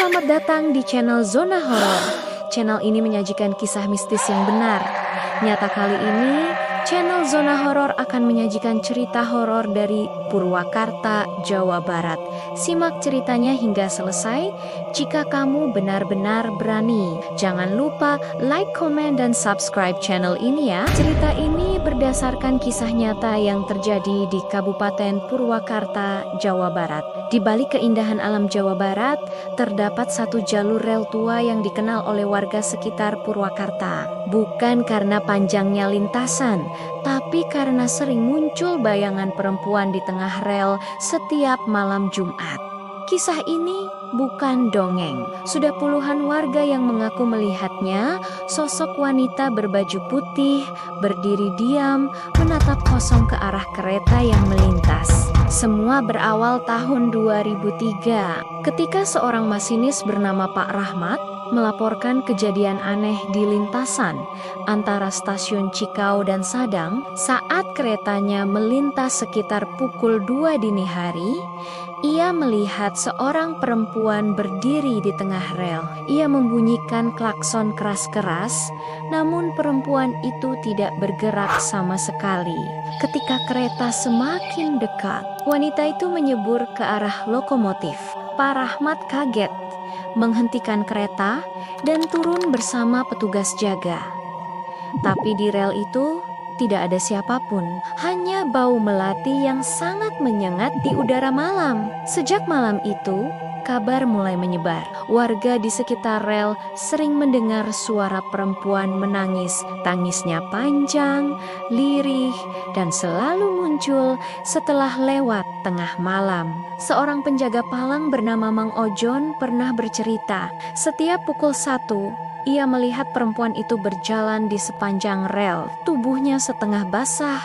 Selamat datang di channel Zona Horor. Channel ini menyajikan kisah mistis yang benar. Nyata kali ini, channel Zona Horor akan menyajikan cerita horor dari Purwakarta, Jawa Barat. Simak ceritanya hingga selesai. Jika kamu benar-benar berani, jangan lupa like, comment, dan subscribe channel ini ya. Cerita ini berdasarkan kisah nyata yang terjadi di Kabupaten Purwakarta, Jawa Barat. Di balik keindahan alam Jawa Barat, terdapat satu jalur rel tua yang dikenal oleh warga sekitar Purwakarta. Bukan karena panjangnya lintasan, tapi karena sering muncul bayangan perempuan di tengah rel setiap malam Jumat. Kisah ini bukan dongeng. Sudah puluhan warga yang mengaku melihatnya, sosok wanita berbaju putih, berdiri diam, menatap kosong ke arah kereta yang melintas. Semua berawal tahun 2003, ketika seorang masinis bernama Pak Rahmat melaporkan kejadian aneh di lintasan antara stasiun Cikau dan Sadang saat keretanya melintas sekitar pukul 2 dini hari. Ia melihat seorang perempuan berdiri di tengah rel. Ia membunyikan klakson keras-keras, namun perempuan itu tidak bergerak sama sekali. Ketika kereta semakin dekat, wanita itu menyebur ke arah lokomotif. Pak Rahmat kaget, menghentikan kereta dan turun bersama petugas jaga. Tapi di rel itu tidak ada siapapun, hanya bau melati yang sangat menyengat di udara malam. Sejak malam itu, kabar mulai menyebar. Warga di sekitar rel sering mendengar suara perempuan menangis. Tangisnya panjang, lirih, dan selalu muncul setelah lewat tengah malam. Seorang penjaga palang bernama Mang Ojon pernah bercerita, setiap pukul 1, ia melihat perempuan itu berjalan di sepanjang rel. Tubuhnya setengah basah,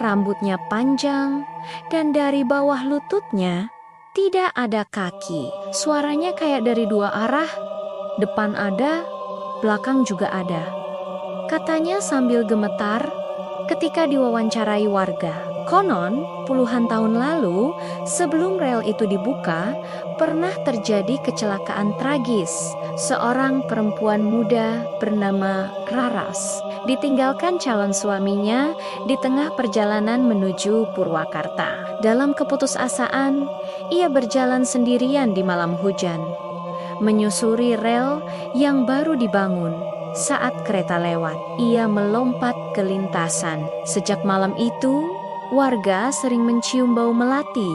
rambutnya panjang, dan dari bawah lututnya tidak ada kaki. Suaranya kayak dari dua arah, depan ada, belakang juga ada. Katanya sambil gemetar ketika diwawancarai warga. Konon, puluhan tahun lalu, sebelum rel itu dibuka, pernah terjadi kecelakaan tragis. Seorang perempuan muda bernama Raras ditinggalkan calon suaminya di tengah perjalanan menuju Purwakarta. Dalam keputusasaan, ia berjalan sendirian di malam hujan, menyusuri rel yang baru dibangun. Saat kereta lewat, ia melompat ke lintasan. Sejak malam itu, warga sering mencium bau melati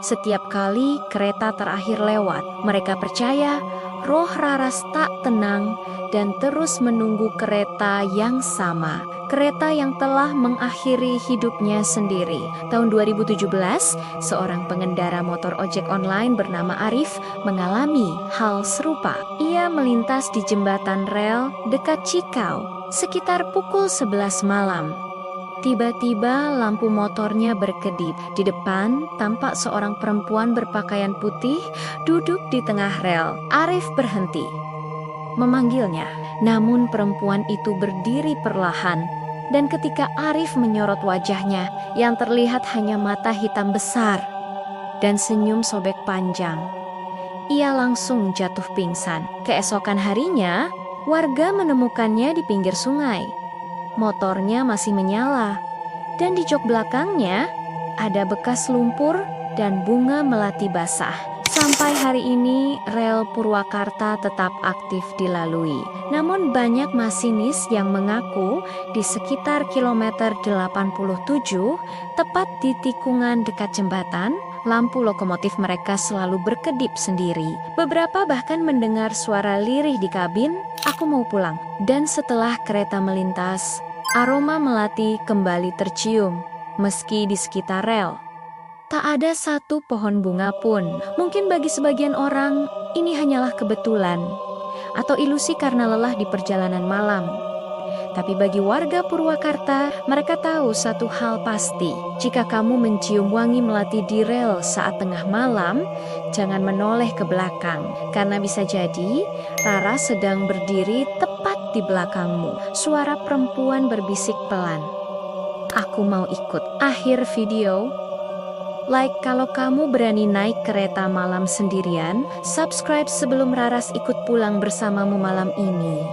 setiap kali kereta terakhir lewat. Mereka percaya roh Raras tak tenang dan terus menunggu kereta yang sama. Kereta yang telah mengakhiri hidupnya sendiri. Tahun 2017, seorang pengendara motor ojek online bernama Arif mengalami hal serupa. Ia melintas di jembatan rel dekat Cikau sekitar pukul 11 malam. Tiba-tiba lampu motornya berkedip. Di depan tampak seorang perempuan berpakaian putih duduk di tengah rel. Arif berhenti, memanggilnya. Namun perempuan itu berdiri perlahan. Dan ketika Arif menyorot wajahnya, yang terlihat hanya mata hitam besar dan senyum sobek panjang, ia langsung jatuh pingsan. Keesokan harinya, warga menemukannya di pinggir sungai. Motornya masih menyala, dan di jok belakangnya ada bekas lumpur dan bunga melati basah. Sampai hari ini, rel Purwakarta tetap aktif dilalui. Namun banyak masinis yang mengaku di sekitar kilometer 87, tepat di tikungan dekat jembatan, lampu lokomotif mereka selalu berkedip sendiri. Beberapa bahkan mendengar suara lirih di kabin, "Aku mau pulang." Dan setelah kereta melintas, aroma melati kembali tercium, meski di sekitar rel tak ada satu pohon bunga pun. Mungkin bagi sebagian orang, ini hanyalah kebetulan atau ilusi karena lelah di perjalanan malam. Tapi bagi warga Purwakarta, mereka tahu satu hal pasti. Jika kamu mencium wangi melati di rel saat tengah malam, jangan menoleh ke belakang. Karena bisa jadi, Rara sedang berdiri tepat di belakangmu. Suara perempuan berbisik pelan, "Aku mau ikut." Akhir video. like kalau kamu berani naik kereta malam sendirian, subscribe sebelum Raras ikut pulang bersamamu malam ini.